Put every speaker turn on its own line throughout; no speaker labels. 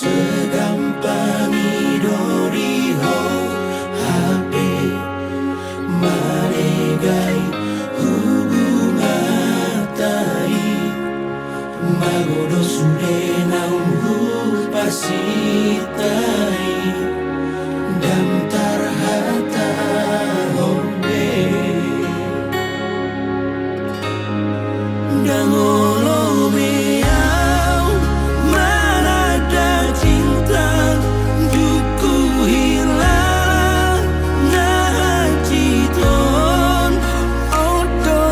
Segampang idori ho HP manegai hubungan tai magodo sude naunghu pasitai dan tarhata hombe dangolo meau mana ada cinta duku hilang ngajiton oto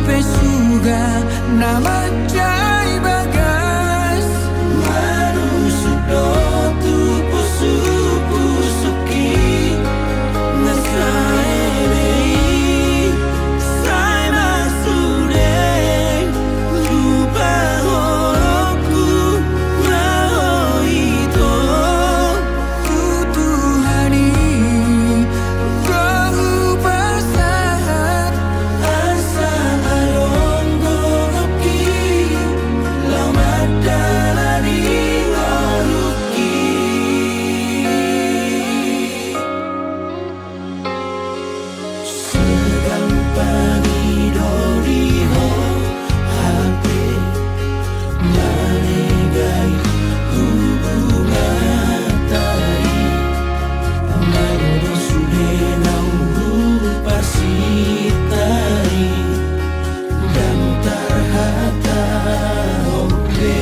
pesuga nama jai bagas manusudo tu pusuki nasaelei sai masude lupa horoku ngaoito kutuhani kau pasahat asa alonggoroki lamadalari ngoluki segampang idori ho HP manegai hubungan tai magodo sude naunghu pasitai dan tarhata hombe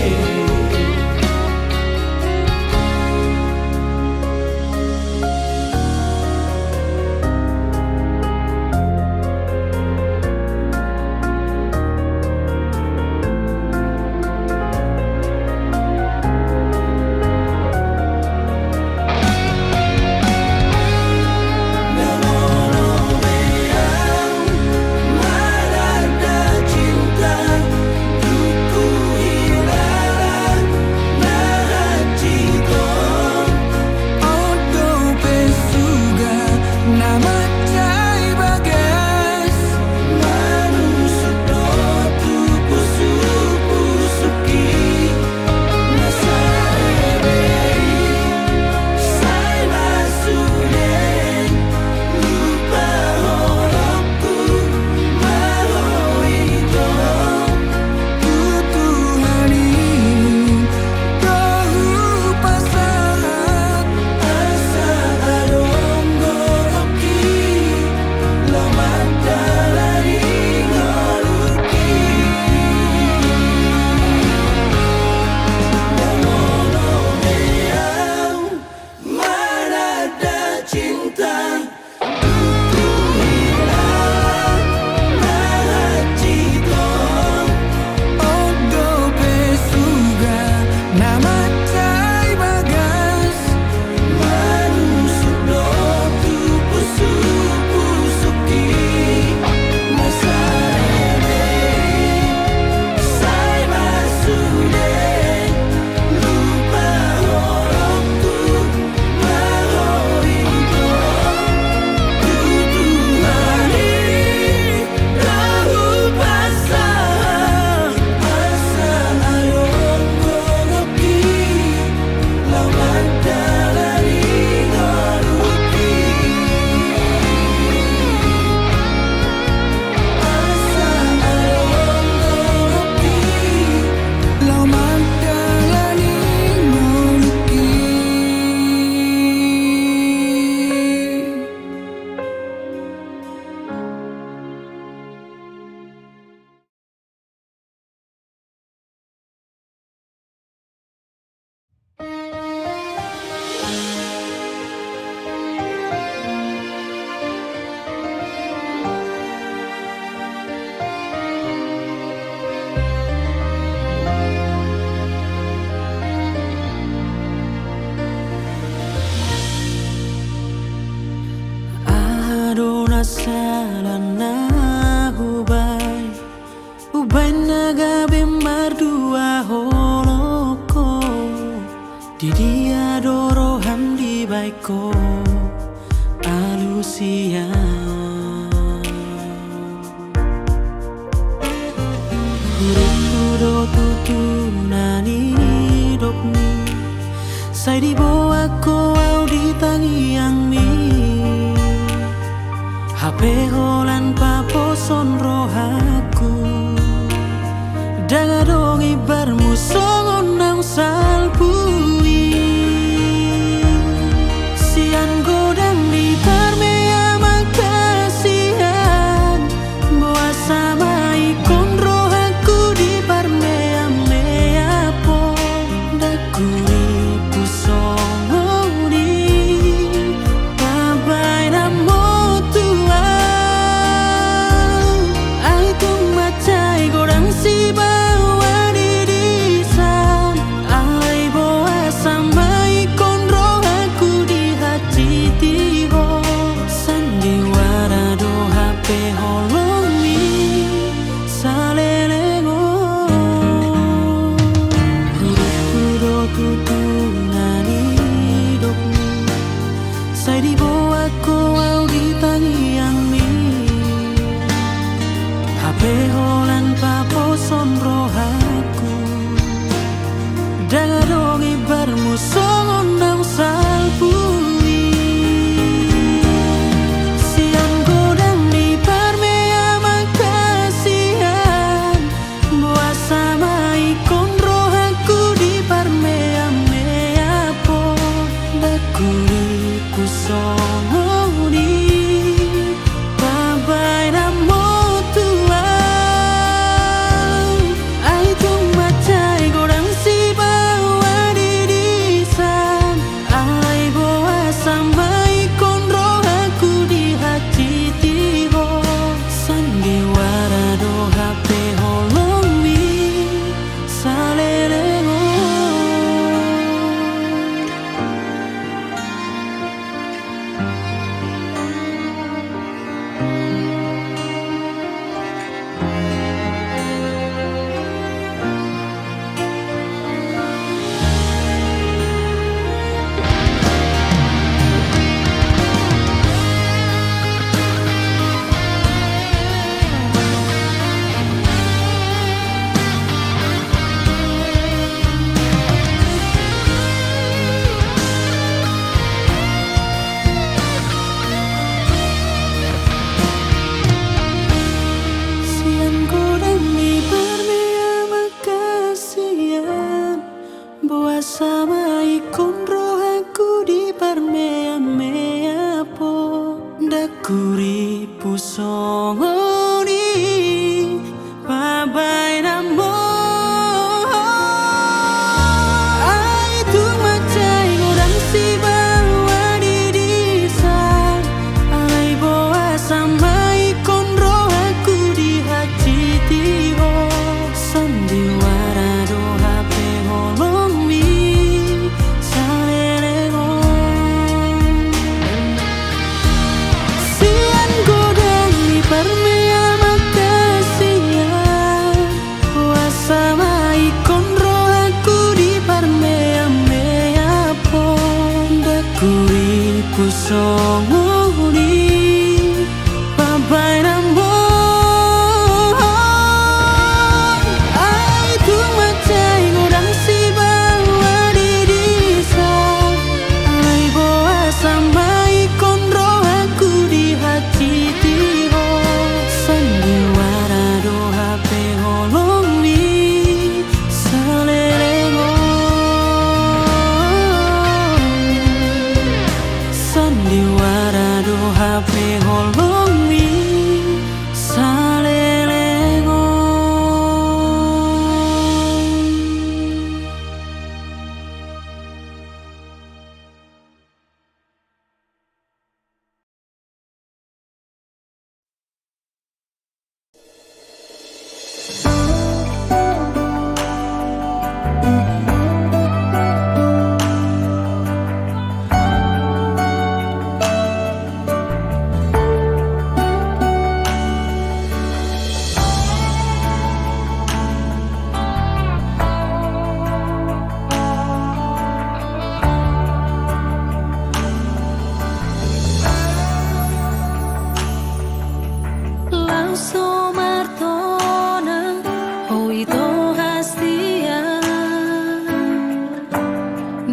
Salana ubay nagabi mardua holoko didi adoro hamdi baiko alusia di bawah kau di tangi yang mi HP holan papo son rohaku daga dong ibarmu songon nang salpui sian godang di parmea makasihan boa sama ikon rohaku di parmea mea po dakuri pusongoni babai namo tua ai tung macai godang si bawa dirisan ai boa sama ikon rohaku di hati tiho sandiwara do HP holomi salelengo kudo tutu nani dokni sai di bawah kau di tangi yang mi HP holan papo son rohaku daga dong ibarmu songon nang salpui siang godang di parmea makasihan boa sama ikon rohaku di parmea mea po dakuri pusongoni babai namo tua ai tung macai godang si bawa dirisan ai boa sama ikon rohaku di hati tiho sandiwara do HP holomi salelengo sian godang di parmea makasihan boa sama ikon rohaku di parmea mea po dakuri pusongoni babai namo ai tung macai godang si bawa dirisan ai boa sama ikon rohaku di hati tiho sandiwara do HP holomi salelengo sian godang di parmea makasihan boa sama ikon rohaku di parmea mea po dakuri pusongoni babai namo ai tung macai godang si bawa dirisan ai boa sama ikon rohaku di hati tiho sandiwara do HP holomi salelengo sandiwara do HP holomi salelengo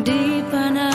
di panah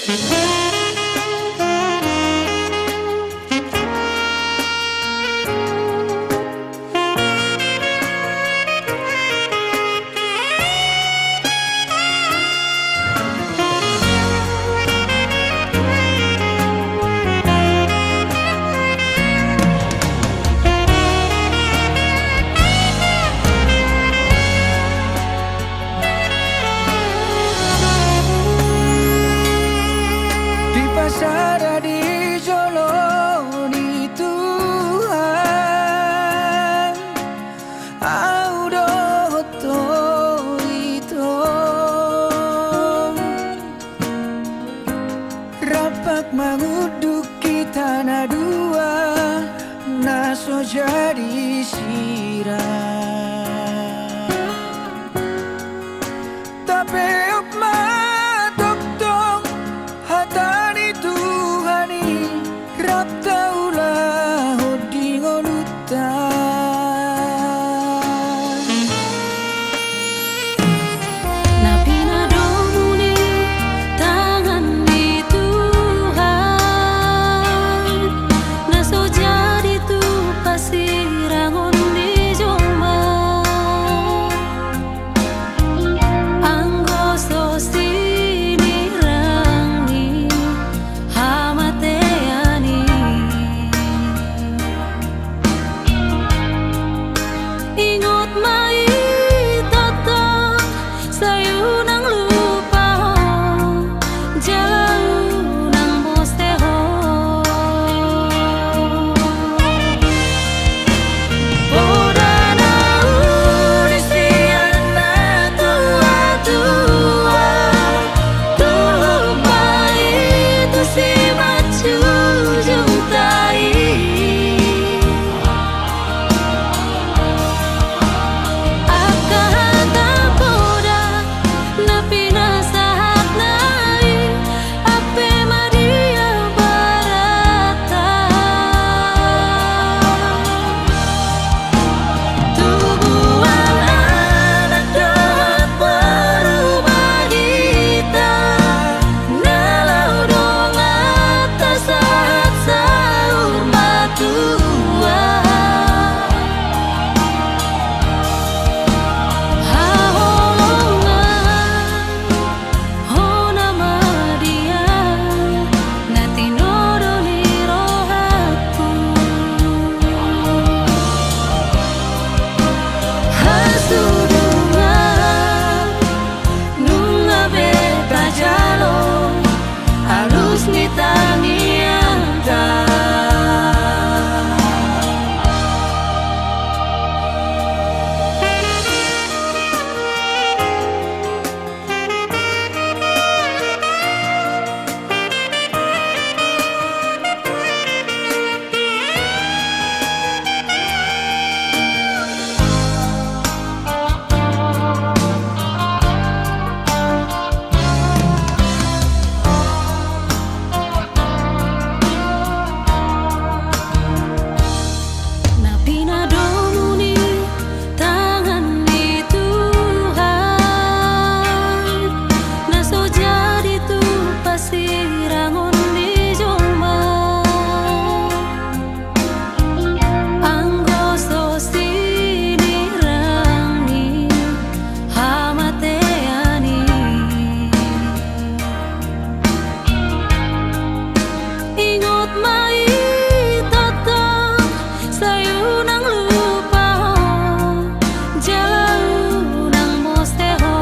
Di pasar di joloni Tuhan Audo itu Rapak menguduki tanah dua Naso jadi sirah Tapi ukma doktong hatani Tuhani Rap taulah hoding olutan
Napi nadomuni tangan di Tuhan Naso jadi tu pasirangon di jomba Anggo so sinirangni hamateani Ingot mai tatang sayu nang lupa jauh nang mosteho Oda na urisian na tua-tua Tupa itu si macu juntai Akan tapoda napi nasahat nai ape Maria barata Tubuhan anak dohat berubah hitam Nalau dong atas saat sahur matua Haholongan hona madia natinodo ni rohatku Hasudungan nunga beta jalo halus ni tanianta Napi nadomuni tangan di Tuhan Naso jadi tu pasirangon di jomba Anggo so sinirangni hamateani Ingot mai tatang sayu nang lupa jauh nang mosteho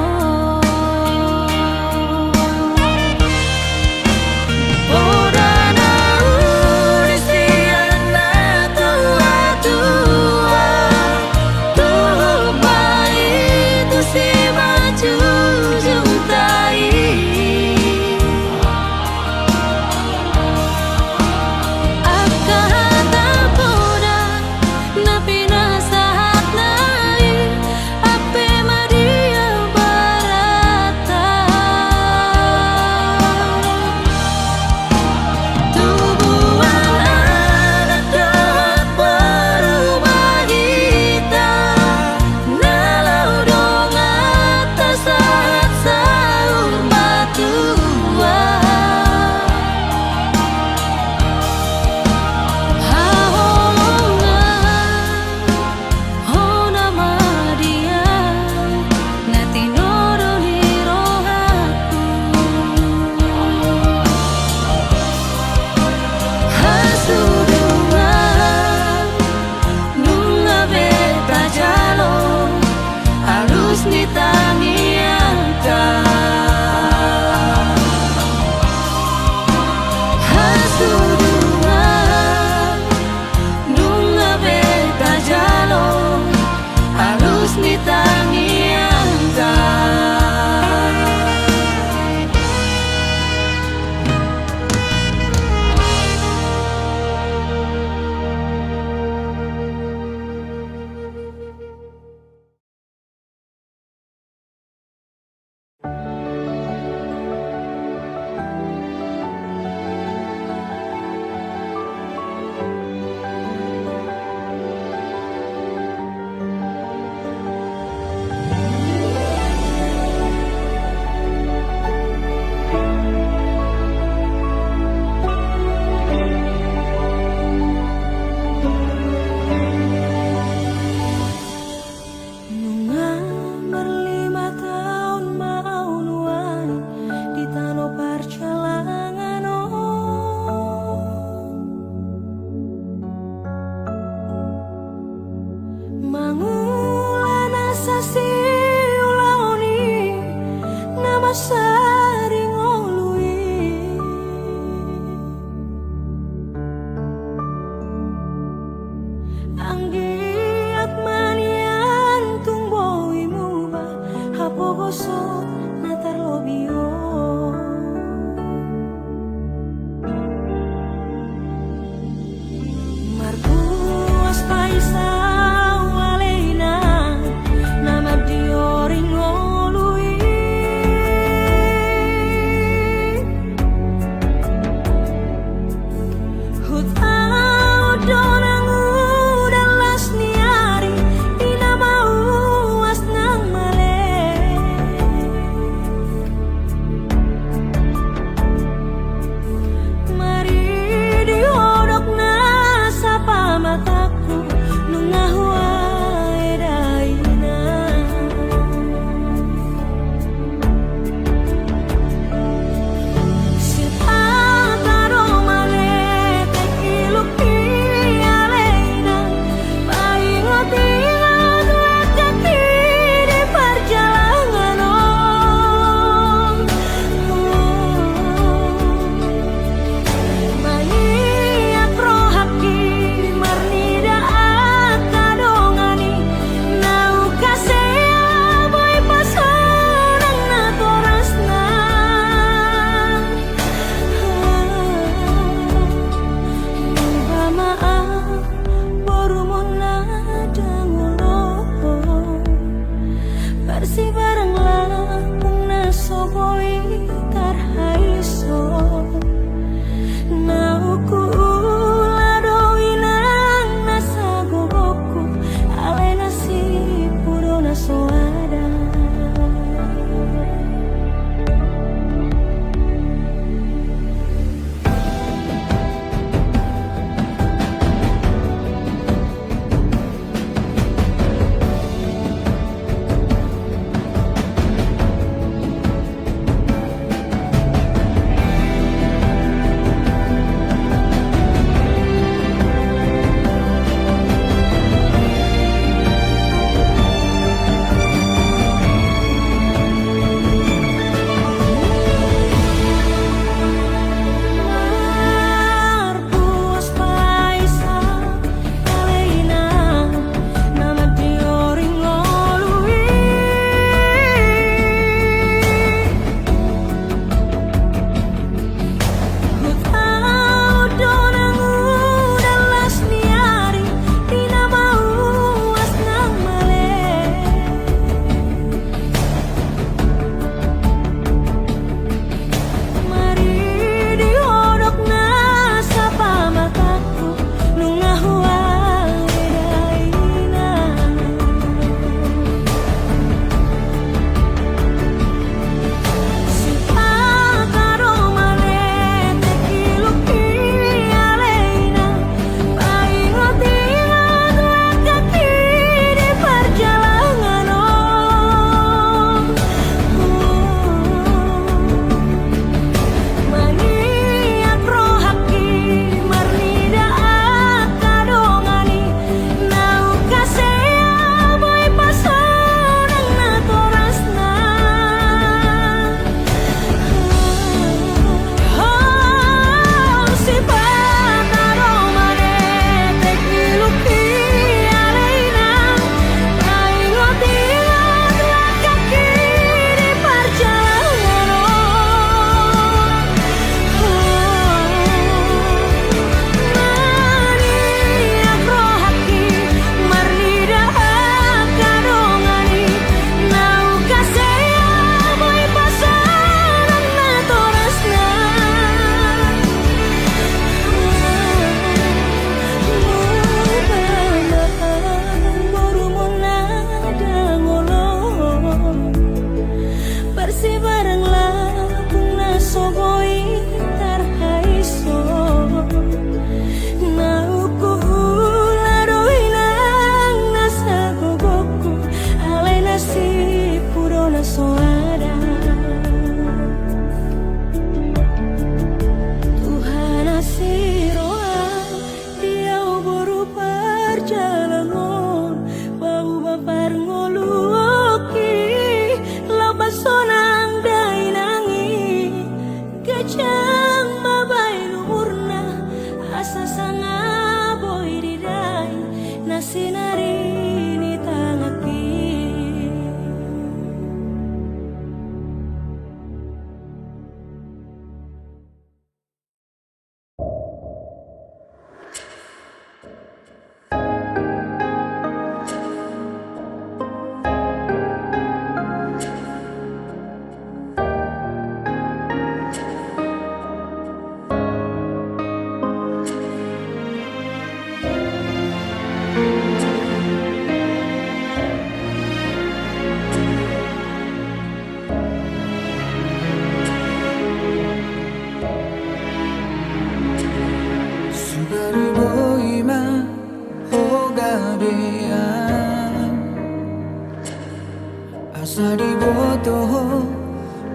Sadiboto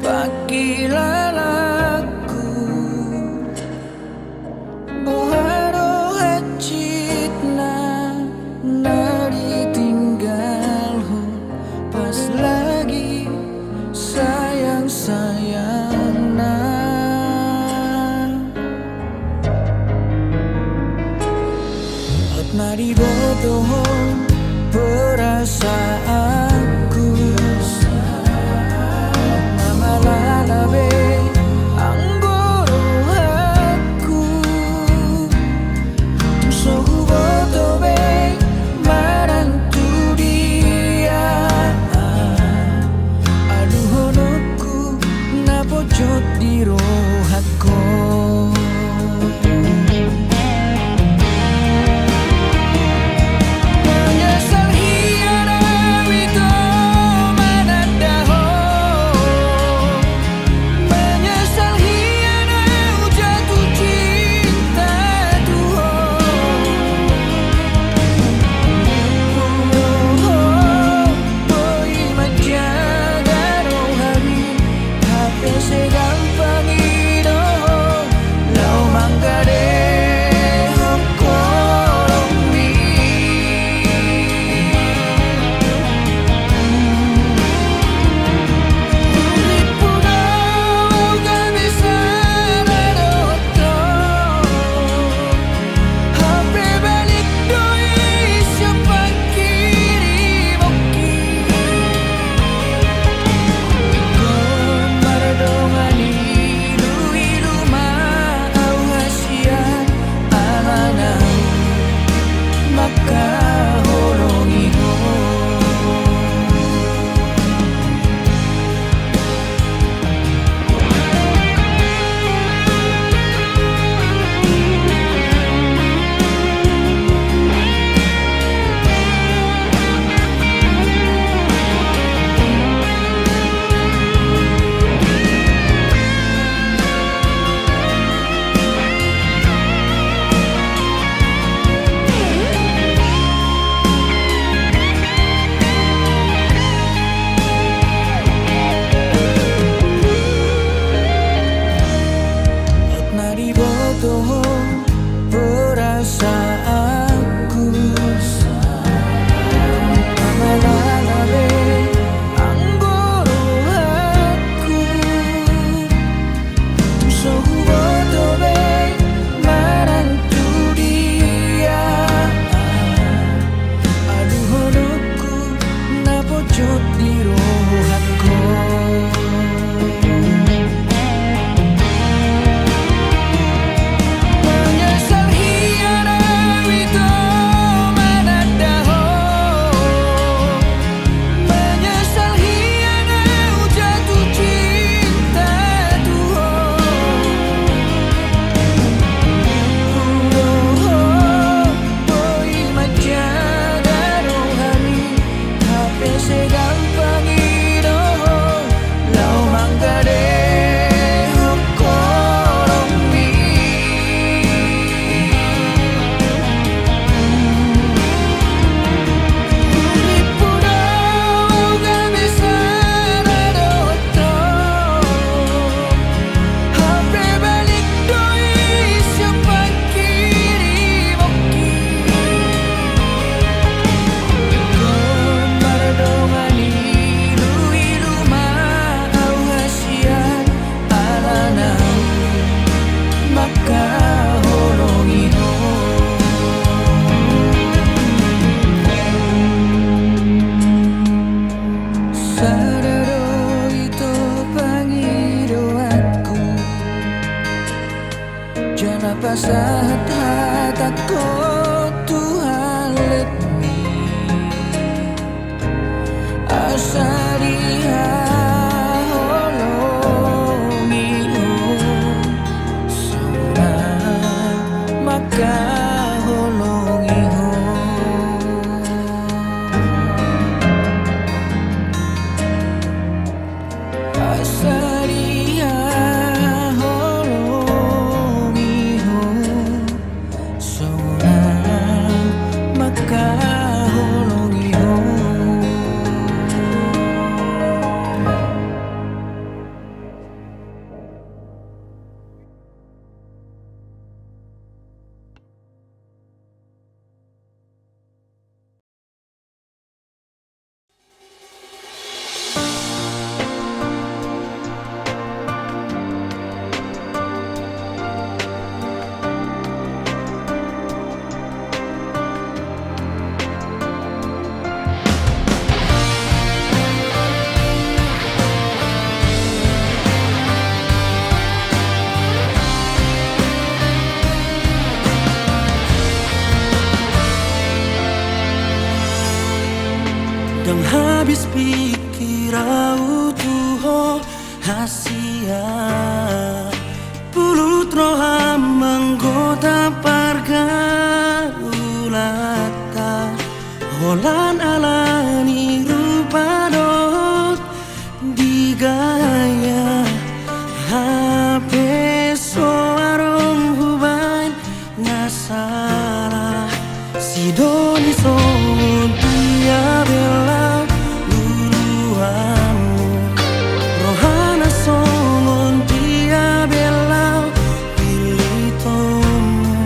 pakilalaku Boharo hacitna nari tinggal ho pas lagi sayang-sayang na At nadiboto perasaanku Mamalalabe ang gorohanku So huboto be marantu dia Aduhonokku napojot di rohatku Perasaanku Mamalalabe ang gorohanku So huboto be marantu dia Aduhonokku napojot di rohatku Pasahat hataku Tuhan let me Asariha holongi ho Sona maka holongi ho Asariha
habis pikir au tuho hasia pulut roha menggoda pargaulata holan alani rupa dot digaya HP soarong huban nasara sidoni son dia bela luluamu rohana songon dia bela pilitomu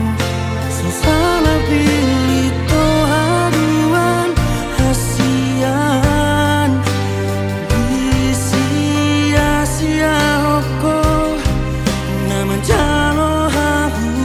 susana pilito haduan hasian sia-sia hoko naman jalo hahurangan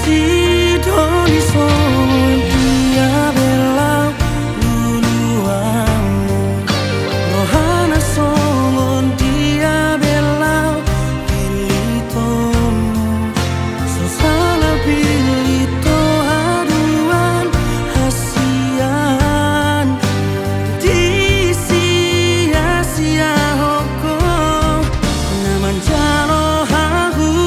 Sidoni son dia bela luluamu rohana songon dia bela pilitomu sosala pilito haduan hasian di sia-sia hoko naman jalo hahurangan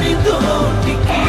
kapitong dikit.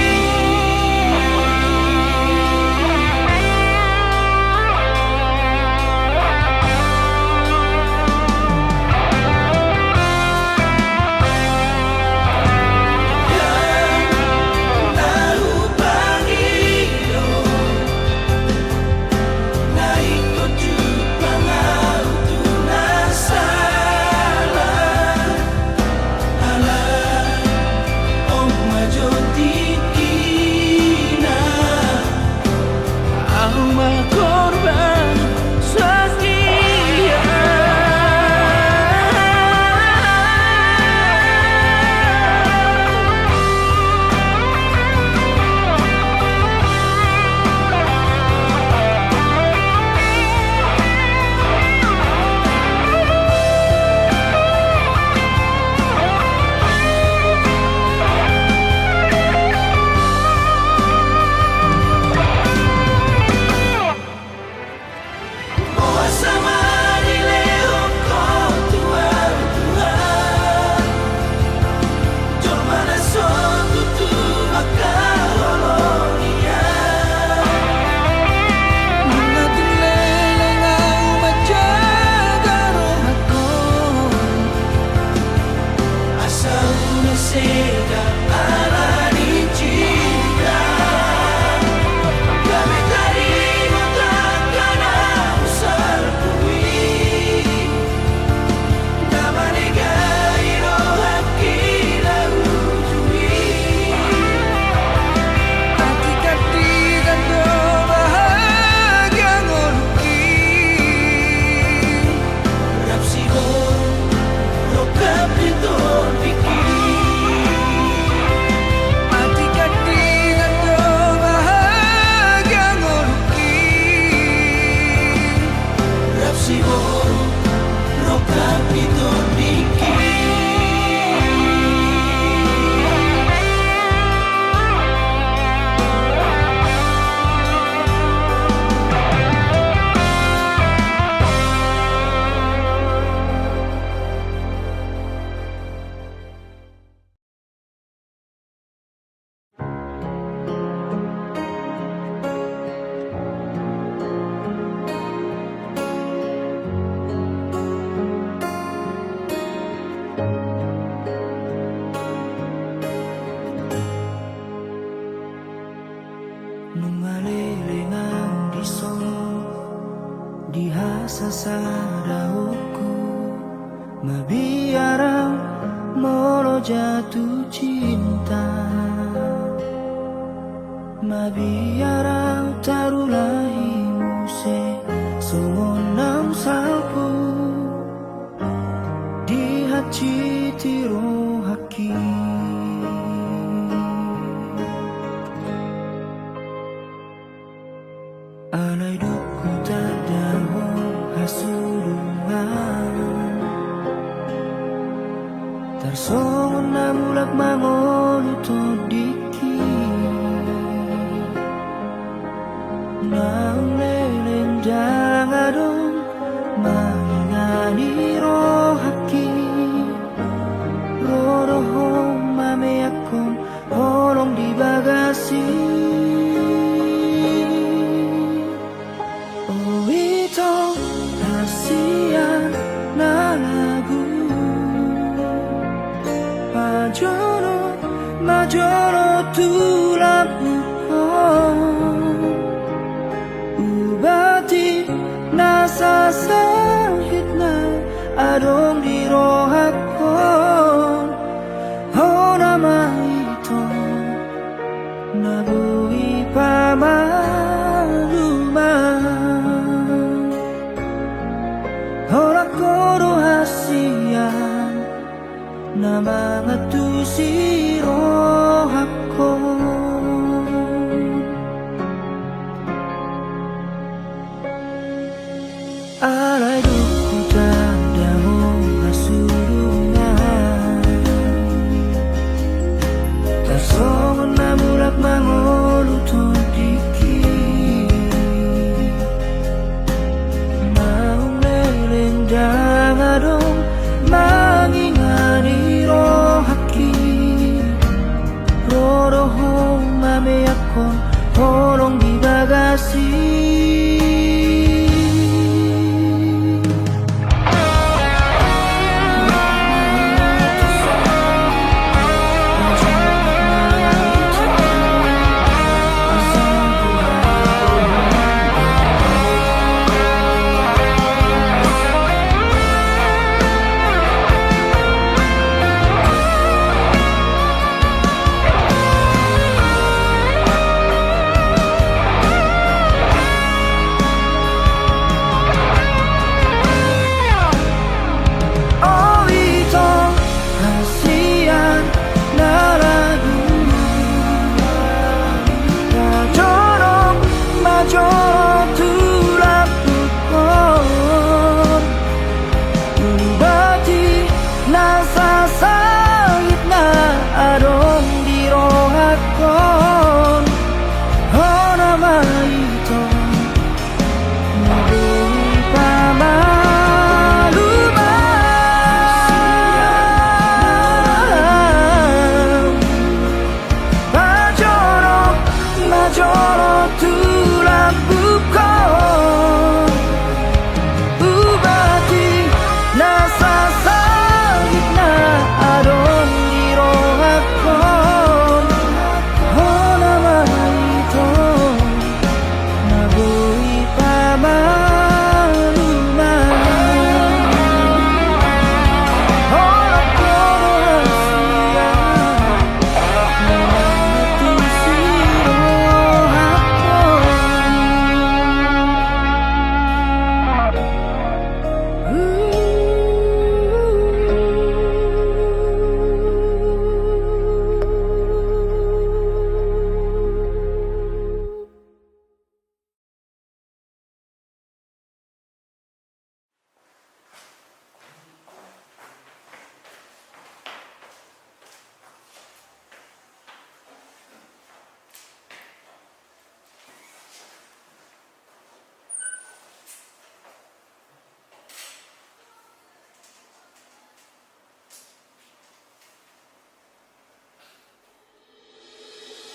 Sasadaku mabiarang molo jatuh cinta, mabiarang tarulahi muse sumonam salpu di hati tiro haki. Alay duku tadaho hasulungan tarsongon na mulak mangolo to diki naung leleng jalang adong mangingani rohaki rodohong mame akong holong di bagasi. Majono tulang ubati nasa sahit na adong di rohakon hona maito nabui pamaluman hona koro hasian na mga tusiro ako. Alay duku tadaho hasulungan tarsongon na mulak mangolo to diki maung leleng dangadong mangingani rohaki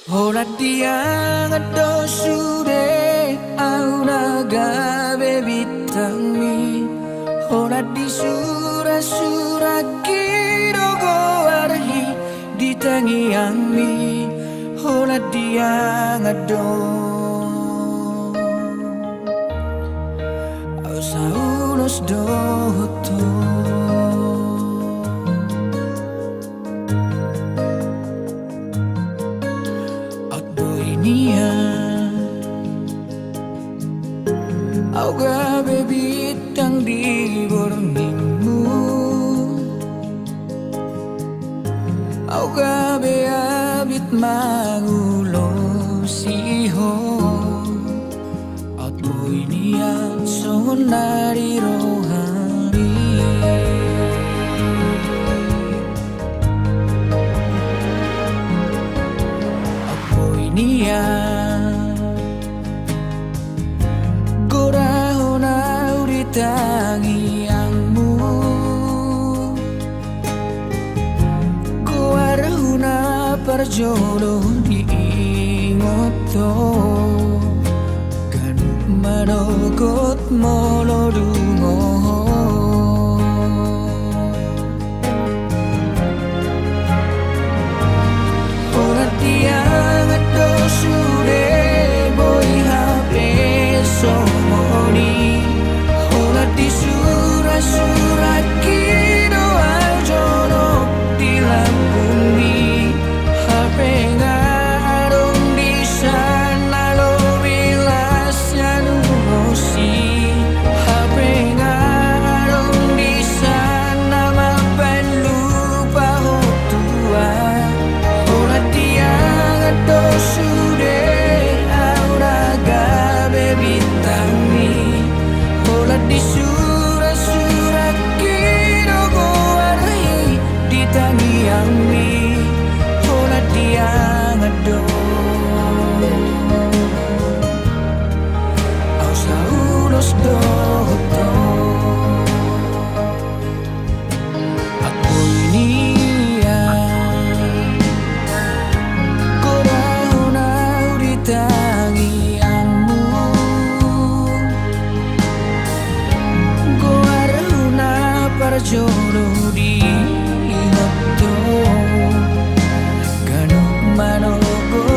Hola dia ngado sude au naga bebitang mi. Hola di sura sura kiro go arhi di tangiang mi. Hola dia ngado au saunos doto. Au gabe bitang di borningmu, au gabe abit mangulo siho. At boy niya sonari rohani. At boy niya tangiangmu, kuarhuna parjodoh diingoto, kan manogot molodungo. Ora tiang ado sude boy hape somoni. Di surat-surat kino aljono di lambungi. HP ngarong di sana lo bilasnya nurosi. HP ngarong di sana mapan lupa hotua. Hola tiang ado sude aura gabe bintang mi. Hola di surat-surat kino go arhi di tangiang mi. Hola tiang ado au saunos doto. Aku inia korahona di tangiangmu. Parjodoh di hoto, kanuk manogo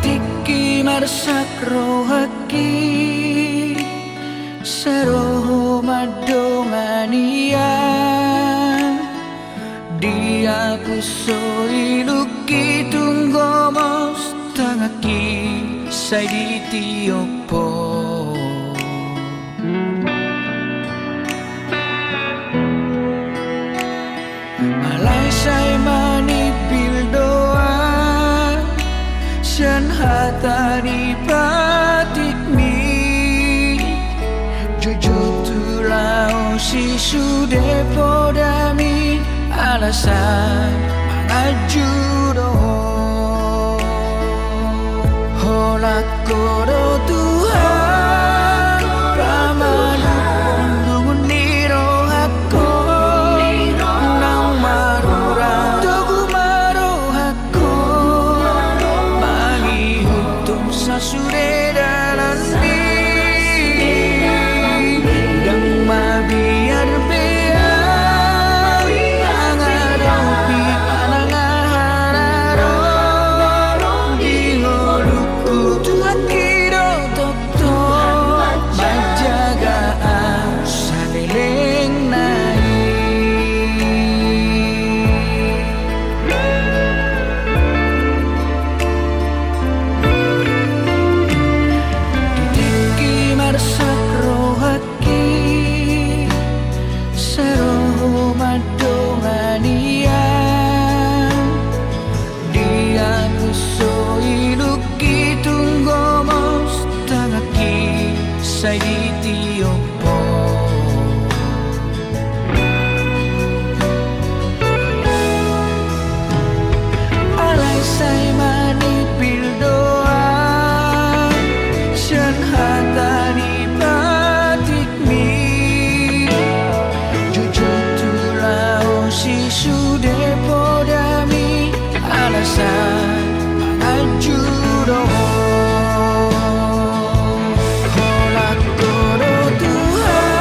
Tiki marsak rohaki Saroho madongania Dia pusoi luki tunggo mos tangaki Sai di tiopo Alai sai mani pildoa Sian hatari batik mi Jojo tulao si sude podami Alasan mangajuro Holak koro Tuhan Ramanu undungun niro hako Nang marura Togu maro hako Mangihutum sasure dalam di Dang mabiar beang Angaropi panangahararo Ingoluku Tuhan kiro toto Majagaan saneleng nai Tiki marsak rohaki Saroho madongania Dia kusoi luki tunggo mos tangaki Sai di tiopo Alai sai mani pildoa Sian hatani batik mi Jojo tulao si sude podami Alasan mangajuro Holak koro Tuhan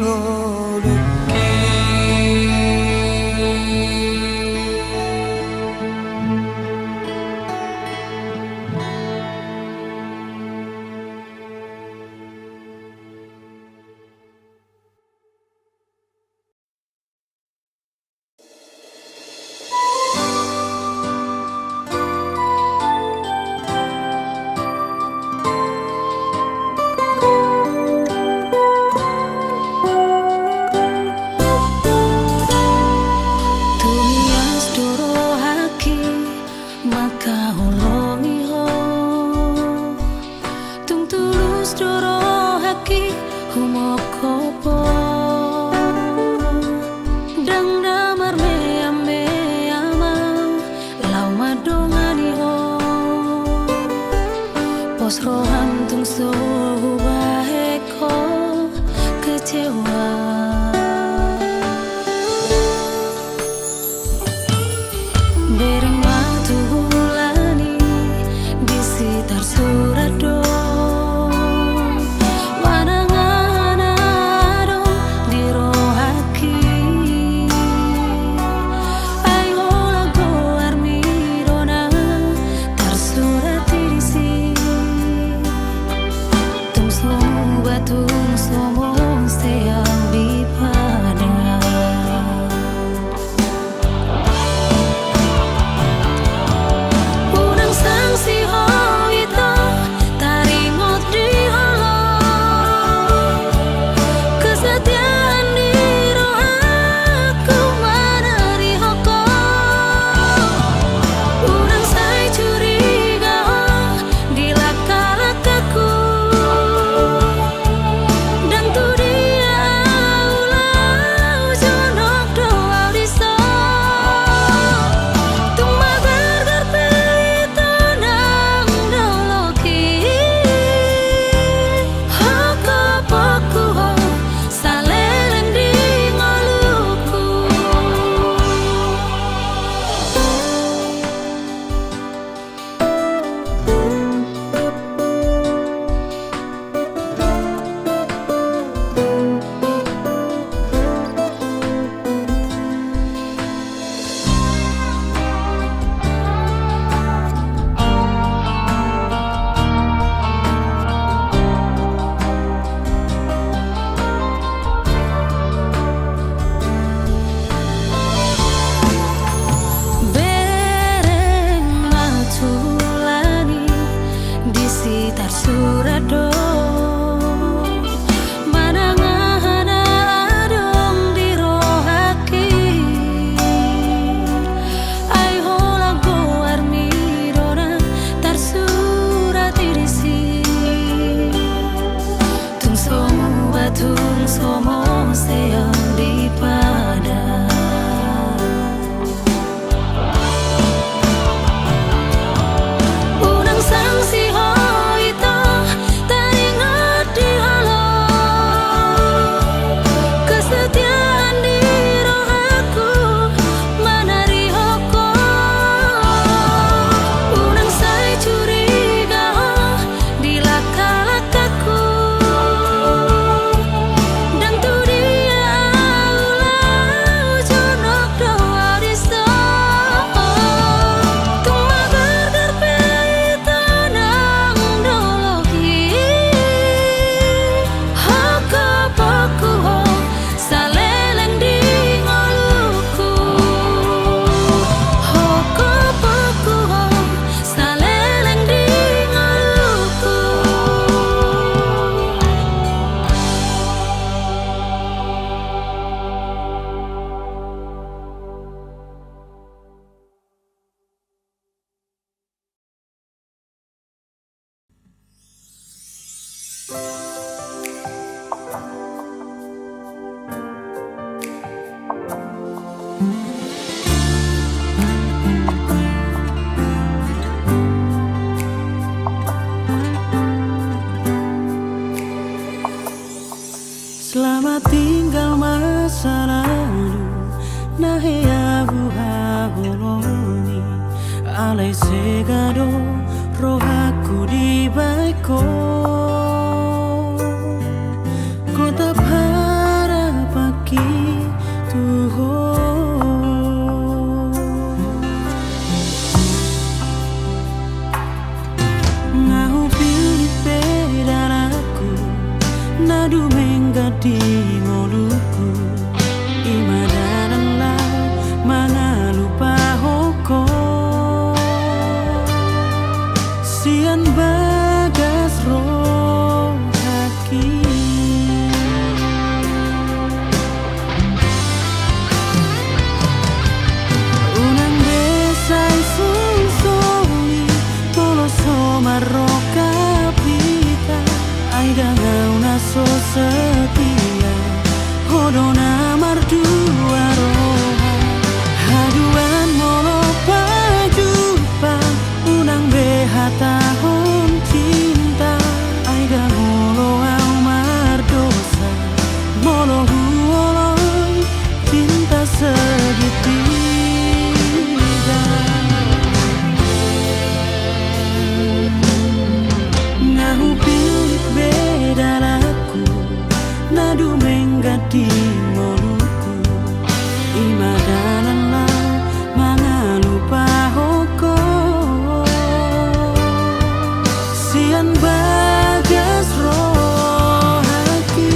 ngoluki.
Tulias doro haki maka holongi ho tung tulus doro haki humokopo dang damar me amau lau madongani ho pos rohan tung sohu baheko kecewa. Bereng waktu bulani di sekitar Surado, manangan di rohaki. Ai hola goar mirona tersurat di sini. Tung somu batung somo sayang di padang. Si ho ito taringot di holo kesetiaan di rohaku manari hoko urang say curiga di laka-lakaku dan tu dia ulau jonok doa diso tung magar garpe Surado manangan adong di rohaki ai hola goar mirona tersurat di sini tung somu batung somo sayang di padang. Unang sang si ho
Selamat tinggal masa lalu, nahe abu hahuloni, alai segado rohaku di baiko, kota para nadu menggadi moluku imadaranlah mangalupa hoko sian bagas roh haki unang besai sunsoli tolo somaroka pita aida ngauna so setia hodona mardua roha haduan molo pajupa unang beha tahun cinta aida molo au mardosa molo huoloi cinta segitiga ngahu pilih beda laku nadu menggadi moluku imadalanlah mangalupa hoko sian bagas roh haki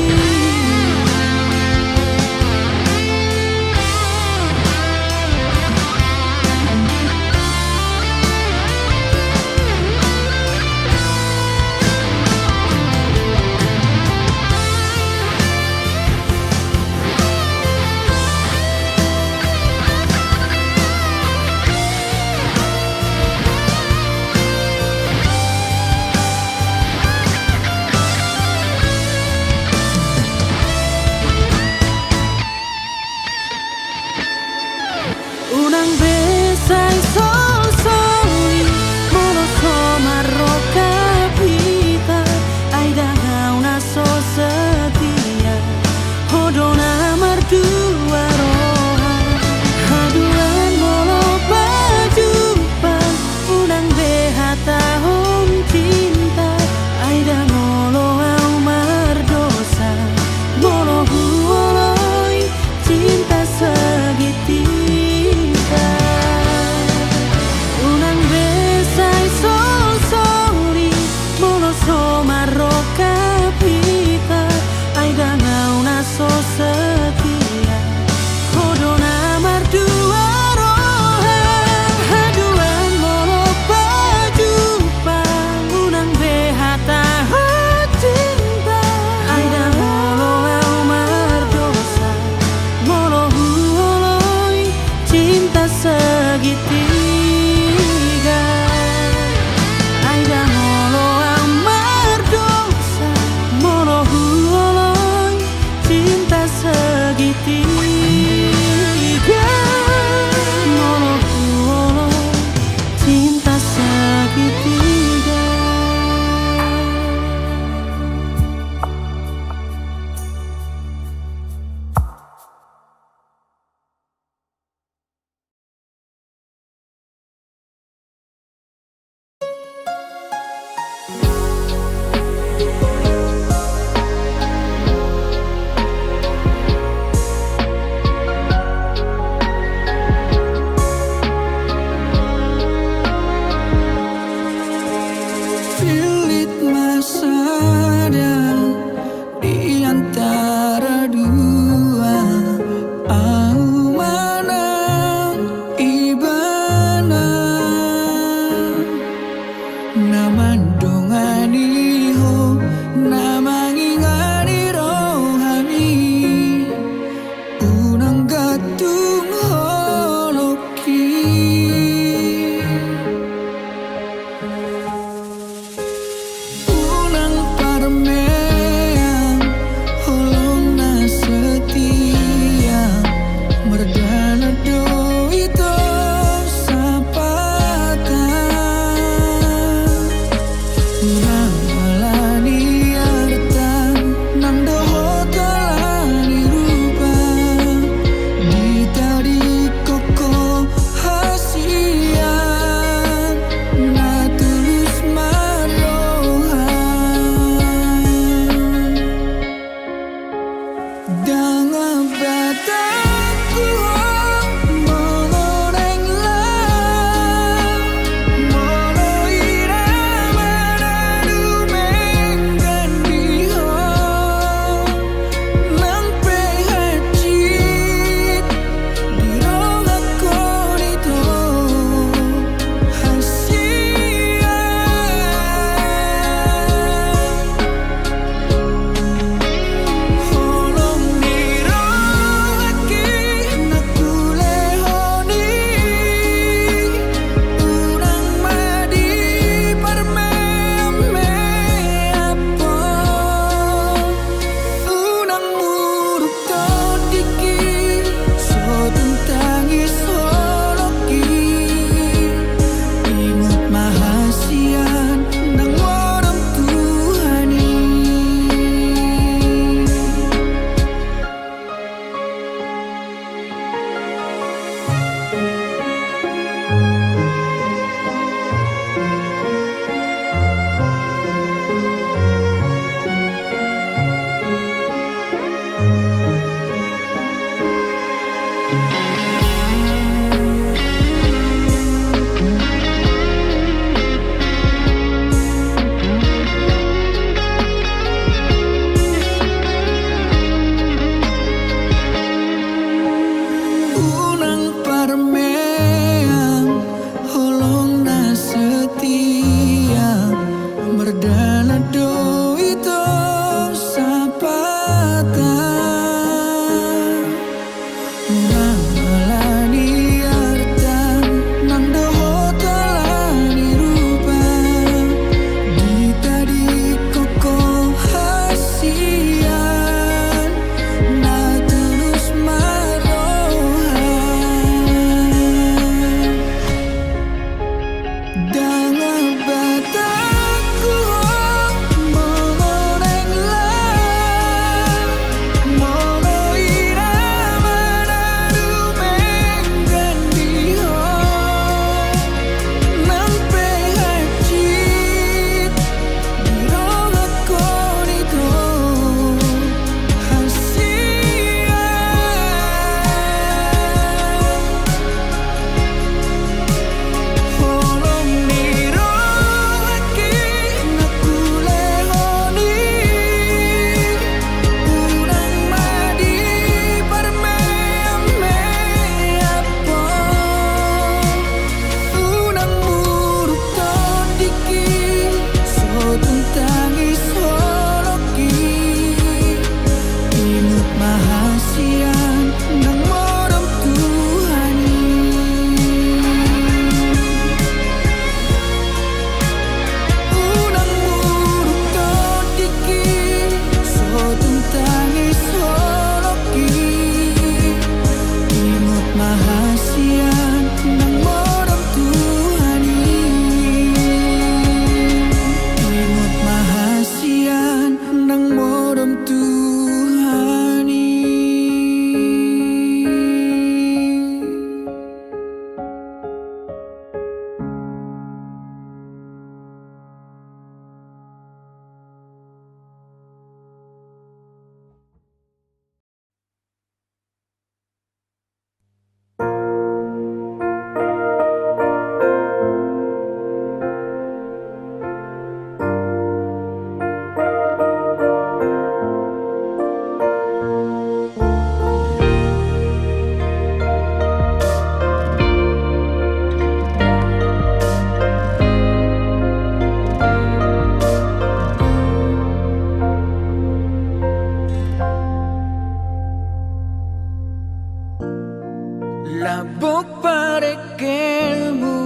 nabok parekelmu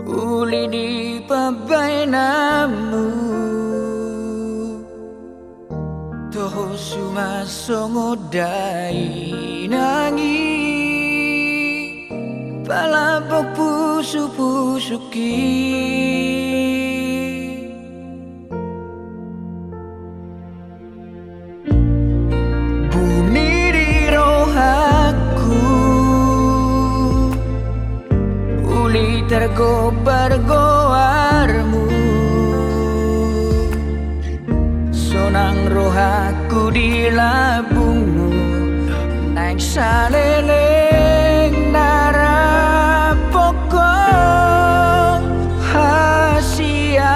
uli di pabainamu toho sumasongodai nangi palabok puso-pusuki bumi di rohaku uli tergobar-goarmu sonang rohaku di labungmu naik saleleng narapoko hasia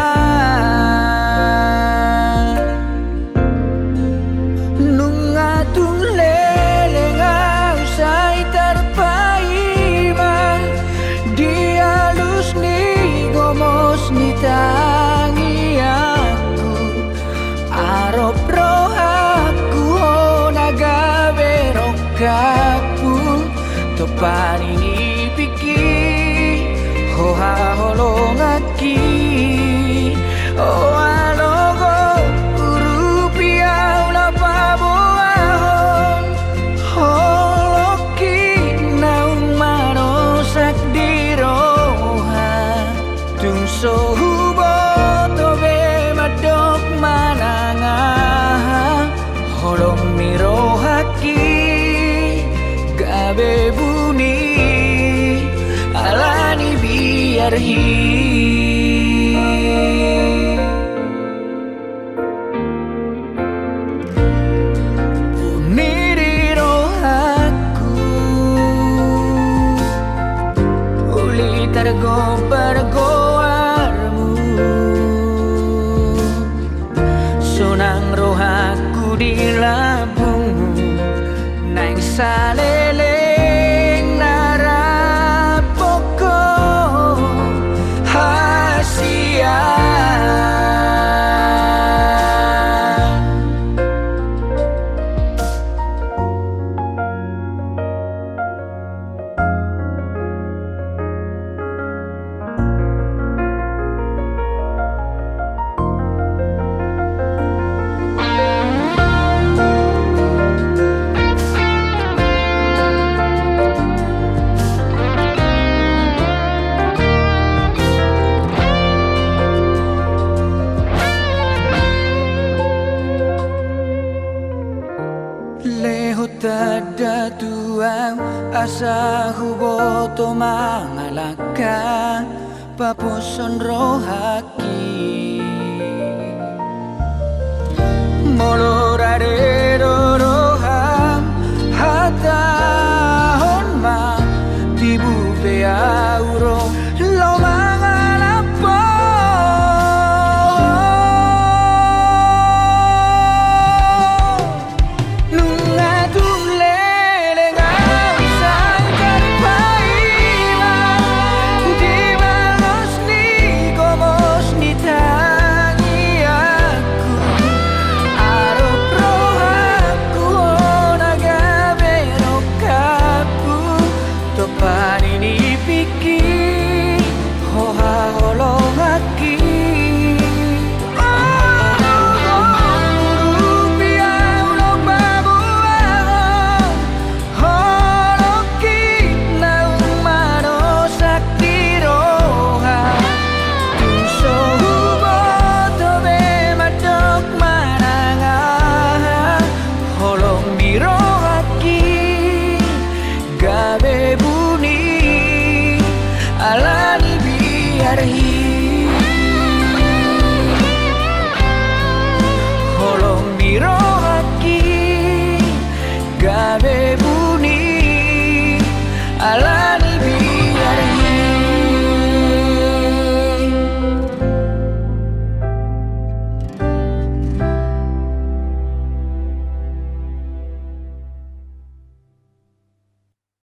nungatung leleng ausai terpaima dialus ni gomos ni tangi aku arop rohaku naga berokapu topan ini pikir hoha holong aki oh alogo urupiau la paboahon holoki naung marosak di roha tung sohubo tobe madok mananga holong mirohaki gabe buni alani biar buni di rohaku uli tergobar-goarmu sonang rohaku di labungmu naik saleleng narapoko hasia leho tada tuang asa huboto mangalaka papuson rohaki